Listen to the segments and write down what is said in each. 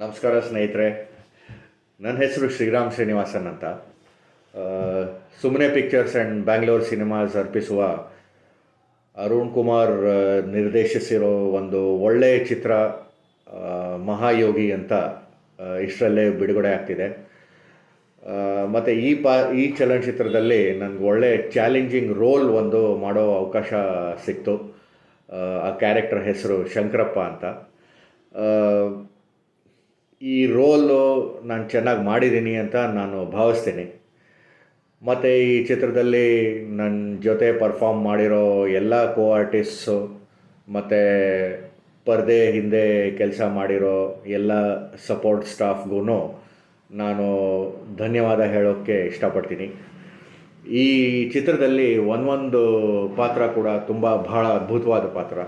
ನಮಸ್ಕಾರ ಸ್ನೇಹಿತರೆ. ನನ್ನ ಹೆಸರು ಶ್ರೀರಾಮ್ ಶ್ರೀನಿವಾಸನ್ ಅಂತ. ಸುಮ್ಮನೆ ಪಿಕ್ಚರ್ಸ್ ಆ್ಯಂಡ್ ಬ್ಯಾಂಗ್ಳೂರ್ ಸಿನಿಮಾಸ್ ಅರ್ಪಿಸುವ ಅರುಣ್ ಕುಮಾರ್ ನಿರ್ದೇಶಿಸಿರೋ ಒಂದು ಒಳ್ಳೆಯ ಚಿತ್ರ ಮಹಾಯೋಗಿ ಅಂತ ಇಷ್ಟರಲ್ಲೇ ಬಿಡುಗಡೆ ಆಗ್ತಿದೆ. ಮತ್ತು ಈ ಚಲನಚಿತ್ರದಲ್ಲಿ ನನಗೆ ಒಳ್ಳೆ ಚಾಲೆಂಜಿಂಗ್ ರೋಲ್ ಒಂದು ಮಾಡೋ ಅವಕಾಶ ಸಿಕ್ತು. ಆ ಕ್ಯಾರೆಕ್ಟರ್ ಹೆಸರು ಶಂಕರಪ್ಪ ಅಂತ. ಈ ರೋಲು ನಾನು ಚೆನ್ನಾಗಿ ಮಾಡಿದ್ದೀನಿ ಅಂತ ನಾನು ಭಾವಿಸ್ತೀನಿ. ಮತ್ತು ಈ ಚಿತ್ರದಲ್ಲಿ ನನ್ನ ಜೊತೆ ಪರ್ಫಾರ್ಮ್ ಮಾಡಿರೋ ಎಲ್ಲ ಆರ್ಟಿಸ್ಟ್ಸು ಮತ್ತು ಪರದೆ ಹಿಂದೆ ಕೆಲಸ ಮಾಡಿರೋ ಎಲ್ಲ ಸಪೋರ್ಟ್ ಸ್ಟಾಫ್ಗೂ ನಾನು ಧನ್ಯವಾದ ಹೇಳೋಕ್ಕೆ ಇಷ್ಟಪಡ್ತೀನಿ. ಈ ಚಿತ್ರದಲ್ಲಿ ಒಂದೊಂದು ಪಾತ್ರ ಕೂಡ ಬಹಳ ಅದ್ಭುತವಾದ ಪಾತ್ರ.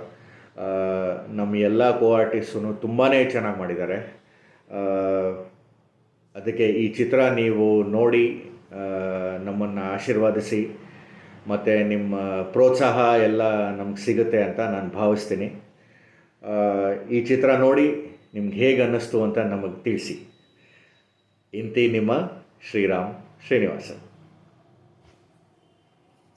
ನಮ್ಮ ಎಲ್ಲ ಆರ್ಟಿಸ್ಟೂ ತುಂಬಾ ಚೆನ್ನಾಗಿ ಮಾಡಿದ್ದಾರೆ. ಅದಕ್ಕೆ ಈ ಚಿತ್ರ ನೀವು ನೋಡಿ ನಮ್ಮನ್ನು ಆಶೀರ್ವಾದಿಸಿ ಮತ್ತು ನಿಮ್ಮ ಪ್ರೋತ್ಸಾಹ ಎಲ್ಲ ನಮ್ಗೆ ಸಿಗುತ್ತೆ ಅಂತ ನಾನು ಭಾವಿಸ್ತೀನಿ. ಈ ಚಿತ್ರ ನೋಡಿ ನಿಮ್ಗೆ ಹೇಗೆ ಅನ್ನಿಸ್ತು ಅಂತ ನಮಗೆ ತಿಳಿಸಿ. ಇಂತಿ ನಿಮ್ಮ ಶ್ರೀರಾಮ್ ಶ್ರೀನಿವಾಸನ್.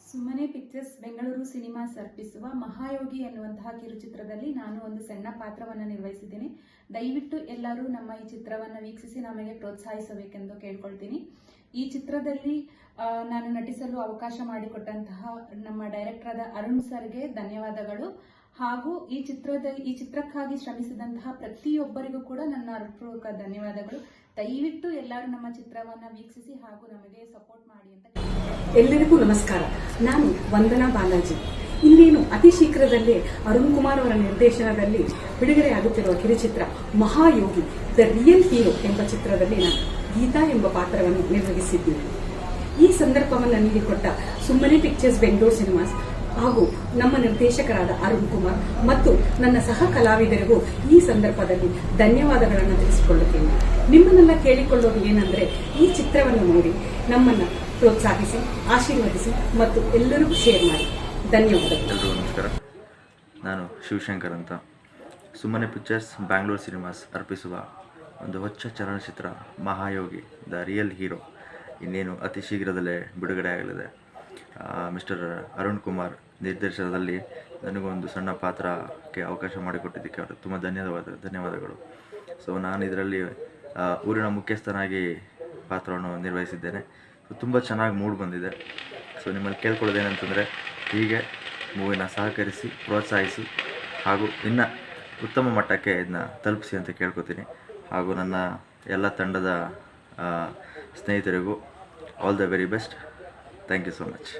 ಸುಮ್ಮನೆ ಪಿಕ್ಚರ್ಸ್ ಬೆಂಗಳೂರು ಸಿನಿಮಾಸ್ ಅರ್ಪಿಸುವ ಮಹಾಯೋಗಿ ಎನ್ನುವಂತಹ ಕಿರುಚಿತ್ರದಲ್ಲಿ ನಾನು ಒಂದು ಸಣ್ಣ ಪಾತ್ರವನ್ನು ನಿರ್ವಹಿಸಿದ್ದೇನೆ. ದಯವಿಟ್ಟು ಎಲ್ಲರೂ ನಮ್ಮ ಈ ಚಿತ್ರವನ್ನು ವೀಕ್ಷಿಸಿ ನಮಗೆ ಪ್ರೋತ್ಸಾಹಿಸಬೇಕೆಂದು ಕೇಳ್ಕೊಳ್ತೀನಿ. ಈ ಚಿತ್ರದಲ್ಲಿ ನಾನು ನಟಿಸಲು ಅವಕಾಶ ಮಾಡಿಕೊಟ್ಟಂತಹ ನಮ್ಮ ಡೈರೆಕ್ಟರ್ ಆದ ಅರುಣ್ ಸರ್ಗೆ ಧನ್ಯವಾದಗಳು. ಹಾಗೂ ಈ ಚಿತ್ರಕ್ಕಾಗಿ ಶ್ರಮಿಸಿದಂತಹ ಪ್ರತಿಯೊಬ್ಬರಿಗೂ ಕೂಡ ನನ್ನ ಹೃತ್ಪೂರ್ವಕ ಧನ್ಯವಾದಗಳು. ದಯವಿಟ್ಟು ಎಲ್ಲರೂ ನಮ್ಮ ಚಿತ್ರವನ್ನು ವೀಕ್ಷಿಸಿ ಹಾಗೂ ನಮಗೆ ಸಪೋರ್ಟ್ ಮಾಡಿ ಅಂತ. ಎಲ್ಲರಿಗೂ ನಮಸ್ಕಾರ. ನಾನು ವಂದನಾ ಬಾಲಾಜಿ. ಇನ್ನೇನು ಅತಿ ಶೀಘ್ರದಲ್ಲೇ ಅರುಣ್ ಕುಮಾರ್ ಅವರ ನಿರ್ದೇಶನದಲ್ಲಿ ಬಿಡುಗಡೆಯಾಗುತ್ತಿರುವ ಕಿರುಚಿತ್ರ ಮಹಾಯೋಗಿ ದ ರಿಯಲ್ ಹೀರೋ ಎಂಬ ಚಿತ್ರದಲ್ಲಿ ನಾನು ಗೀತಾ ಎಂಬ ಪಾತ್ರವನ್ನು ನಿರ್ವಹಿಸಿದ್ದೀನಿ. ಈ ಸಂದರ್ಭವನ್ನು ನೀಡಿಕೊಟ್ಟ ಸುಮ್ಮನೆ ಪಿಕ್ಚರ್ಸ್ ಬೆಂಗಳೂರು ಸಿನಿಮಾಸ್ ಹಾಗೂ ನಮ್ಮ ನಿರ್ದೇಶಕರಾದ ಅರುಣ್ ಕುಮಾರ್ ಮತ್ತು ನನ್ನ ಸಹ ಕಲಾವಿದರಿಗೂ ಈ ಸಂದರ್ಭದಲ್ಲಿ ಧನ್ಯವಾದಗಳನ್ನು ತಿಳಿಸಿಕೊಳ್ಳುತ್ತೇನೆ. ನಿಮ್ಮನ್ನೆಲ್ಲ ಕೇಳಿಕೊಳ್ಳೋದು ಏನಂದ್ರೆ, ಈ ಚಿತ್ರವನ್ನು ನೋಡಿ ನಮ್ಮನ್ನು ಪ್ರೋತ್ಸಾಹಿಸಿ, ಆಶೀರ್ವದಿಸಿ ಮತ್ತು ಎಲ್ಲರಿಗೂ ಶೇರ್ ಮಾಡಿ. ಧನ್ಯವಾದಗಳು. ನಮಸ್ಕಾರ. ನಾನು ಶಿವಶಂಕರ್ ಅಂತ. ಸುಮ್ಮನೆ ಪಿಕ್ಚರ್ಸ್ ಬ್ಯಾಂಗ್ಳೂರ್ ಸಿನಿಮಾಸ್ ಅರ್ಪಿಸುವ ಒಂದು ಹೊಚ್ಚ ಚಲನಚಿತ್ರ ಮಹಾಯೋಗಿ ದ ರಿಯಲ್ ಹೀರೋ ಇನ್ನೇನು ಅತಿ ಶೀಘ್ರದಲ್ಲೇ ಬಿಡುಗಡೆ ಆಗಲಿದೆ. ಮಿಸ್ಟರ್ ಅರುಣ್ ಕುಮಾರ್ ನಿರ್ದೇಶನದಲ್ಲಿ ನನಗೊಂದು ಸಣ್ಣ ಪಾತ್ರಕ್ಕೆ ಅವಕಾಶ ಮಾಡಿಕೊಟ್ಟಿದ್ದಕ್ಕೆ ಅವರು ತುಂಬ ಧನ್ಯವಾದಗಳು. ಸೊ ನಾನು ಇದರಲ್ಲಿ ಊರಿನ ಮುಖ್ಯಸ್ಥನಾಗಿ ಪಾತ್ರವನ್ನು ನಿರ್ವಹಿಸಿದ್ದೇನೆ. ಸೊ ತುಂಬ ಚೆನ್ನಾಗಿ ಮೂಡ್ ಬಂದಿದೆ. ಸೊ ನಿಮ್ಮಲ್ಲಿ ಕೇಳ್ಕೊಳ್ಳೋದೇನಂತಂದರೆ, ಹೀಗೆ ಮೂವಿನ ಸಹಕರಿಸಿ, ಪ್ರೋತ್ಸಾಹಿಸಿ ಹಾಗೂ ಇನ್ನು ಉತ್ತಮ ಮಟ್ಟಕ್ಕೆ ಇದನ್ನ ತಲುಪಿಸಿ ಅಂತ ಕೇಳ್ಕೊತೀನಿ. ಹಾಗೂ ನನ್ನ ಎಲ್ಲ ತಂಡದ ಸ್ನೇಹಿತರಿಗೂ all the very best. Thank you so much.